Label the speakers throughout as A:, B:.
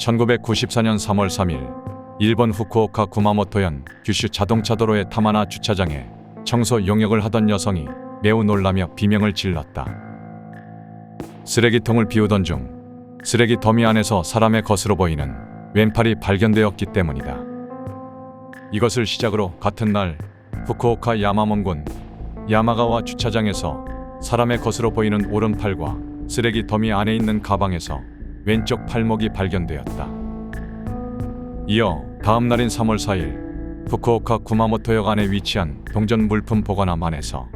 A: 1994년 3월 3일 일본 후쿠오카 구마모토현 규슈 자동차도로의 타마나 주차장에 청소 용역을 하던 여성이 매우 놀라며 비명을 질렀다. 쓰레기통을 비우던 중 쓰레기 더미 안에서 사람의 것으로 보이는 왼팔이 발견되었기 때문이다. 이것을 시작으로 같은 날 후쿠오카 야마몬군 야마가와 주차장에서 사람의 것으로 보이는 오른팔과 쓰레기 더미 안에 있는 가방에서 왼쪽 팔목이 발견되었다. 이어 다음 날인 3월 4일 후쿠오카 구마모토역 안에 위치한 동전 물품 보관함안에서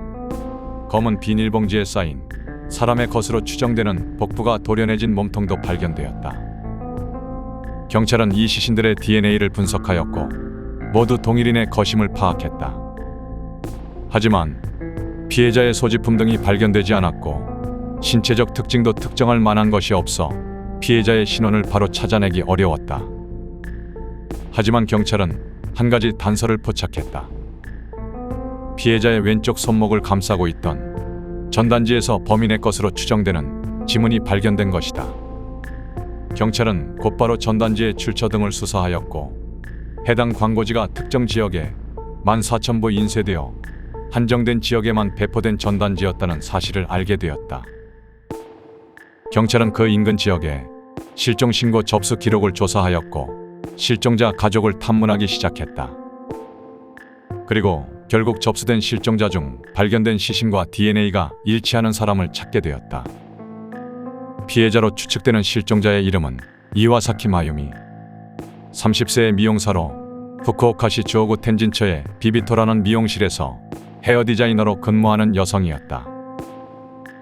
A: 검은 비닐봉지에 쌓인 사람의 것으로 추정되는 복부가 도려내진 몸통도 발견되었다. 경찰은 이 시신들의 DNA를 분석하였고 모두 동일인의 것임을 파악했다. 하지만 피해자의 소지품 등이 발견되지 않았고 신체적 특징도 특정할 만한 것이 없어 피해자의 신원을 바로 찾아내기 어려웠다. 하지만 경찰은 한 가지 단서를 포착했다. 피해자의 왼쪽 손목을 감싸고 있던 전단지에서 범인의 것으로 추정되는 지문이 발견된 것이다. 경찰은 곧바로 전단지의 출처 등을 수사하였고 해당 광고지가 특정 지역에 14,000부 인쇄되어 한정된 지역에만 배포된 전단지였다는 사실을 알게 되었다. 경찰은 그 인근 지역에 실종 신고 접수 기록을 조사하였고 실종자 가족을 탐문하기 시작했다. 그리고 결국 접수된 실종자 중 발견된 시신과 DNA가 일치하는 사람을 찾게 되었다. 피해자로 추측되는 실종자의 이름은 이와사키 마유미, 30세의 미용사로 후쿠오카시 주오구 텐진처의 비비토라는 미용실에서 헤어 디자이너로 근무하는 여성이었다.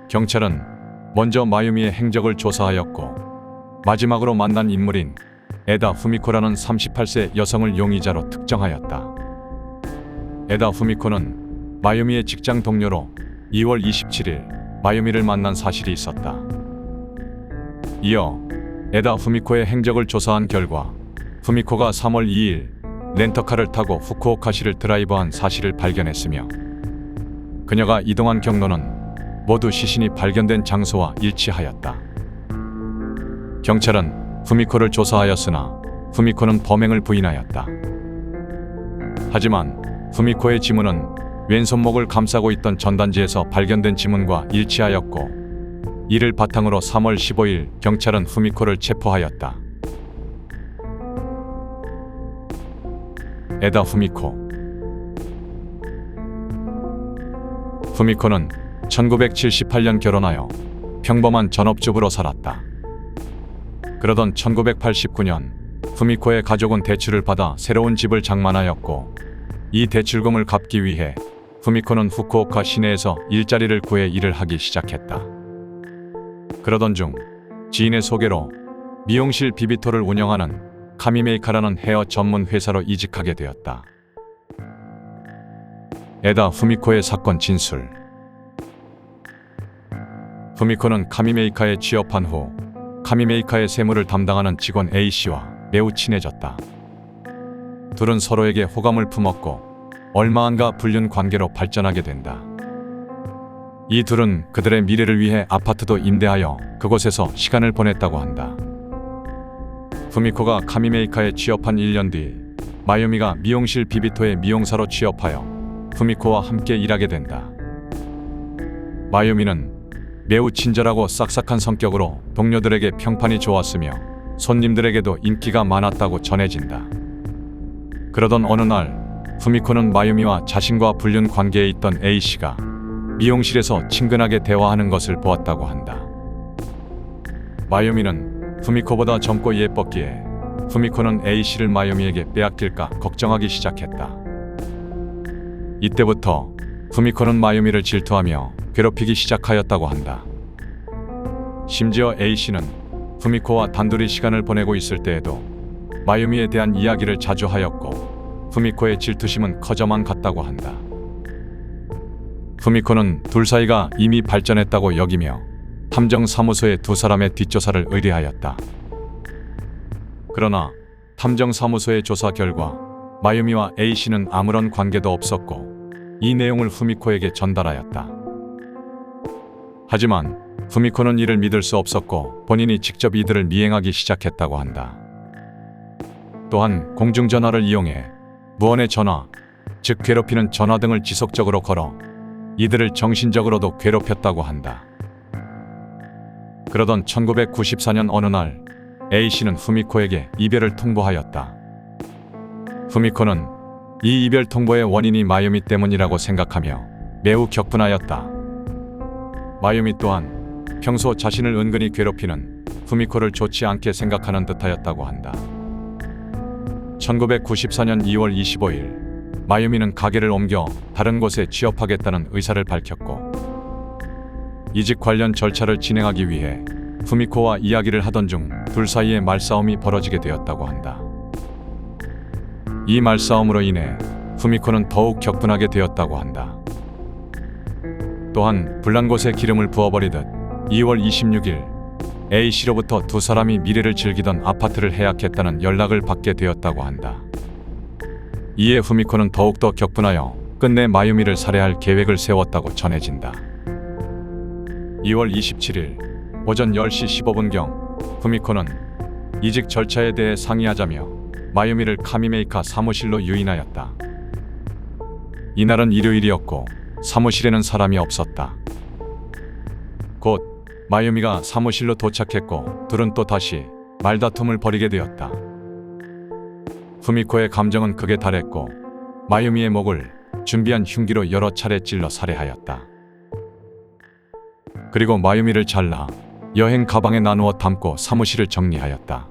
A: 경찰은 먼저 마유미의 행적을 조사하였고 마지막으로 만난 인물인 에다 후미코라는 38세 여성을 용의자로 특정하였다. 에다 후미코는 마유미의 직장 동료로 2월 27일 마유미를 만난 사실이 있었다. 이어 에다 후미코의 행적을 조사한 결과 후미코가 3월 2일 렌터카를 타고 후쿠오카시를 드라이브한 사실을 발견했으며 그녀가 이동한 경로는 모두 시신이 발견된 장소와 일치하였다. 경찰은 후미코를 조사하였으나 후미코는 범행을 부인하였다. 하지만 후미코의 지문은 왼손목을 감싸고 있던 전단지에서 발견된 지문과 일치하였고 이를 바탕으로 3월 15일 경찰은 후미코를 체포하였다. 에다 후미코. 후미코는 1978년 결혼하여 평범한 전업주부로 살았다. 그러던 1989년 후미코의 가족은 대출을 받아 새로운 집을 장만하였고 이 대출금을 갚기 위해 후미코는 후쿠오카 시내에서 일자리를 구해 일을 하기 시작했다. 그러던 중 지인의 소개로 미용실 비비토를 운영하는 카미메이카라는 헤어 전문 회사로 이직하게 되었다. 에다 후미코의 사건 진술. 후미코는 카미메이카에 취업한 후 카미메이카의 세무를 담당하는 직원 A씨와 매우 친해졌다. 둘은 서로에게 호감을 품었고 얼마 안가 불륜 관계로 발전하게 된다. 이 둘은 그들의 미래를 위해 아파트도 임대하여 그곳에서 시간을 보냈다고 한다. 후미코가 카미메이카에 취업한 1년 뒤 마유미가 미용실 비비토의 미용사로 취업하여 후미코와 함께 일하게 된다. 마유미는 매우 친절하고 싹싹한 성격으로 동료들에게 평판이 좋았으며 손님들에게도 인기가 많았다고 전해진다. 그러던 어느 날 후미코는 마유미와 자신과 불륜 관계에 있던 A씨가 미용실에서 친근하게 대화하는 것을 보았다고 한다. 마유미는 후미코보다 젊고 예뻤기에 후미코는 A씨를 마유미에게 빼앗길까 걱정하기 시작했다. 이때부터 후미코는 마유미를 질투하며 괴롭히기 시작하였다고 한다. 심지어 A씨는 후미코와 단둘이 시간을 보내고 있을 때에도 마유미에 대한 이야기를 자주 하였고 후미코의 질투심은 커져만 갔다고 한다. 후미코는 둘 사이가 이미 발전했다고 여기며 탐정사무소에 두 사람의 뒷조사를 의뢰하였다. 그러나 탐정사무소의 조사 결과 마유미와 A씨는 아무런 관계도 없었고 이 내용을 후미코에게 전달하였다. 하지만 후미코는 이를 믿을 수 없었고 본인이 직접 이들을 미행하기 시작했다고 한다. 또한 공중전화를 이용해 무언의 전화, 즉 괴롭히는 전화 등을 지속적으로 걸어 이들을 정신적으로도 괴롭혔다고 한다. 그러던 1994년 어느 날 A씨는 후미코에게 이별을 통보하였다. 후미코는 이 이별 통보의 원인이 마유미 때문이라고 생각하며 매우 격분하였다. 마유미 또한 평소 자신을 은근히 괴롭히는 후미코를 좋지 않게 생각하는 듯하였다고 한다. 1994년 2월 25일 마유미는 가게를 옮겨 다른 곳에 취업하겠다는 의사를 밝혔고 이직 관련 절차를 진행하기 위해 후미코와 이야기를 하던 중 둘 사이에 말싸움이 벌어지게 되었다고 한다. 이 말싸움으로 인해 후미코는 더욱 격분하게 되었다고 한다. 또한 불난 곳에 기름을 부어버리듯 2월 26일 A씨로부터 두 사람이 미래를 즐기던 아파트를 해약했다는 연락을 받게 되었다고 한다. 이에 후미코는 더욱더 격분하여 끝내 마유미를 살해할 계획을 세웠다고 전해진다. 2월 27일 오전 10시 15분경 후미코는 이직 절차에 대해 상의하자며 마유미를 카미메이카 사무실로 유인하였다. 이날은 일요일이었고 사무실에는 사람이 없었다. 곧 마유미가 사무실로 도착했고 둘은 또 다시 말다툼을 벌이게 되었다. 후미코의 감정은 극에 달했고 마유미의 목을 준비한 흉기로 여러 차례 찔러 살해하였다. 그리고 마유미를 잘라 여행 가방에 나누어 담고 사무실을 정리하였다.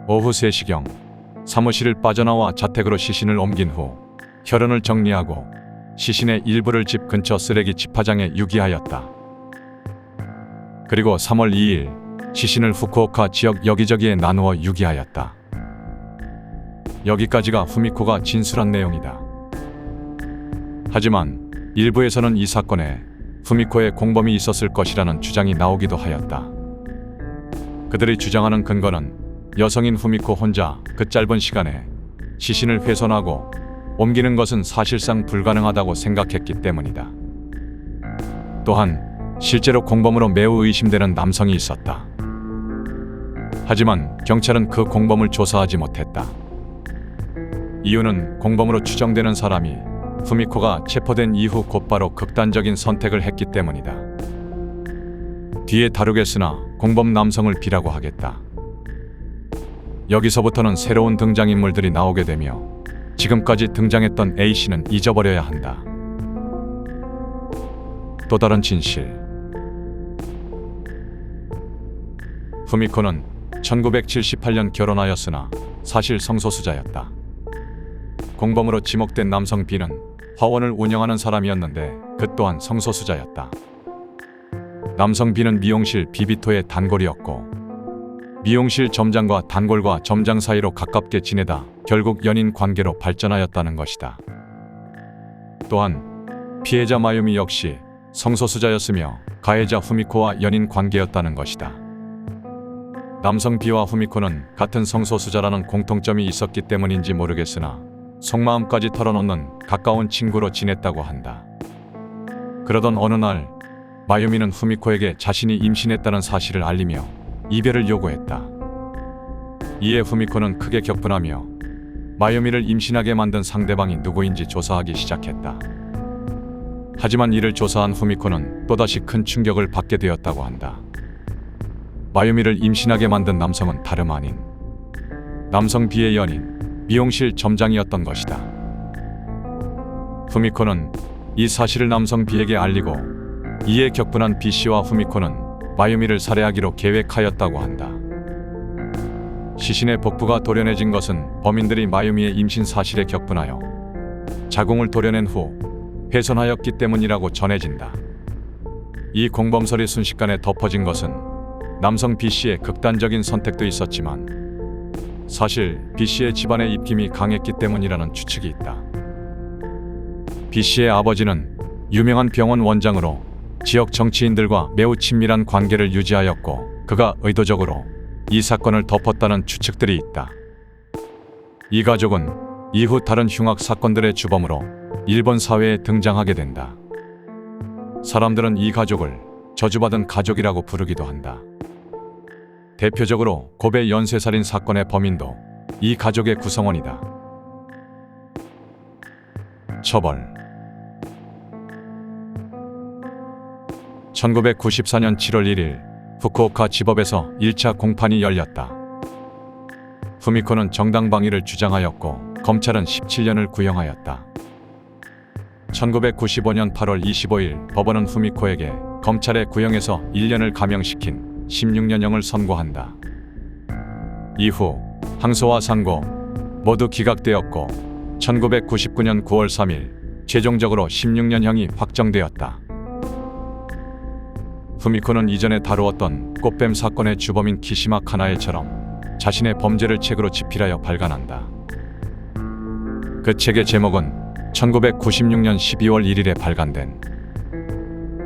A: 오후 3시경 사무실을 빠져나와 자택으로 시신을 옮긴 후 혈흔을 정리하고 시신의 일부를 집 근처 쓰레기 집화장에 유기하였다. 그리고 3월 2일 시신을 후쿠오카 지역 여기저기에 나누어 유기하였다. 여기까지가 후미코가 진술한 내용이다. 하지만 일부에서는 이 사건에 후미코의 공범이 있었을 것이라는 주장이 나오기도 하였다. 그들이 주장하는 근거는 여성인 후미코 혼자 그 짧은 시간에 시신을 훼손하고 옮기는 것은 사실상 불가능하다고 생각했기 때문이다. 또한 실제로 공범으로 매우 의심되는 남성이 있었다. 하지만 경찰은 그 공범을 조사하지 못했다. 이유는 공범으로 추정되는 사람이 후미코가 체포된 이후 곧바로 극단적인 선택을 했기 때문이다. 뒤에 다루겠으나 공범 남성을 B라고 하겠다. 여기서부터는 새로운 등장인물들이 나오게 되며 지금까지 등장했던 A씨는 잊어버려야 한다. 또 다른 진실. 후미코는 1978년 결혼하였으나 사실 성소수자였다. 공범으로 지목된 남성 B는 화원을 운영하는 사람이었는데 그 또한 성소수자였다. 남성 B는 미용실 비비토의 단골이었고 미용실 점장과 단골과 점장 사이로 가깝게 지내다 결국 연인 관계로 발전하였다는 것이다. 또한 피해자 마유미 역시 성소수자였으며 가해자 후미코와 연인 관계였다는 것이다. 남성 B와 후미코는 같은 성소수자라는 공통점이 있었기 때문인지 모르겠으나 속마음까지 털어놓는 가까운 친구로 지냈다고 한다. 그러던 어느 날 마유미는 후미코에게 자신이 임신했다는 사실을 알리며 이별을 요구했다. 이에 후미코는 크게 격분하며 마유미를 임신하게 만든 상대방이 누구인지 조사하기 시작했다. 하지만 이를 조사한 후미코는 또다시 큰 충격을 받게 되었다고 한다. 마유미를 임신하게 만든 남성은 다름 아닌 남성 B의 연인 미용실 점장이었던 것이다. 후미코는 이 사실을 남성 B에게 알리고 이에 격분한 B씨와 후미코는 마유미를 살해하기로 계획하였다고 한다. 시신의 복부가 도려내진 것은 범인들이 마유미의 임신 사실에 격분하여 자궁을 도려낸 후 훼손하였기 때문이라고 전해진다. 이 공범설이 순식간에 덮어진 것은 남성 B씨의 극단적인 선택도 있었지만 사실 B씨의 집안의 입김이 강했기 때문이라는 추측이 있다. B씨의 아버지는 유명한 병원 원장으로 지역 정치인들과 매우 친밀한 관계를 유지하였고 그가 의도적으로 이 사건을 덮었다는 추측들이 있다. 이 가족은 이후 다른 흉악 사건들의 주범으로 일본 사회에 등장하게 된다. 사람들은 이 가족을 저주받은 가족이라고 부르기도 한다. 대표적으로 고베 연쇄살인 사건의 범인도 이 가족의 구성원이다. 처벌. 1994년 7월 1일 후쿠오카 지법에서 1차 공판이 열렸다. 후미코는 정당방위를 주장하였고 검찰은 17년을 구형하였다. 1995년 8월 25일 법원은 후미코에게 검찰의 구형에서 1년을 감형시킨 16년형을 선고한다. 이후 항소와 상고 모두 기각되었고 1999년 9월 3일 최종적으로 16년형이 확정되었다. 후미코는 이전에 다루었던 꽃뱀 사건의 주범인 키시마 카나에처럼 자신의 범죄를 책으로 집필하여 발간한다. 그 책의 제목은 1996년 12월 1일에 발간된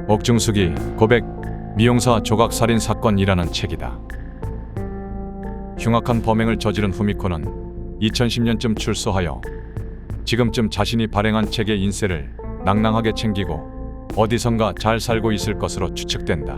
A: 옥중수기 고백 미용사 조각 살인 사건이라는 책이다. 흉악한 범행을 저지른 후미코는 2010년쯤 출소하여 지금쯤 자신이 발행한 책의 인세를 낭낭하게 챙기고 어디선가 잘 살고 있을 것으로 추측된다.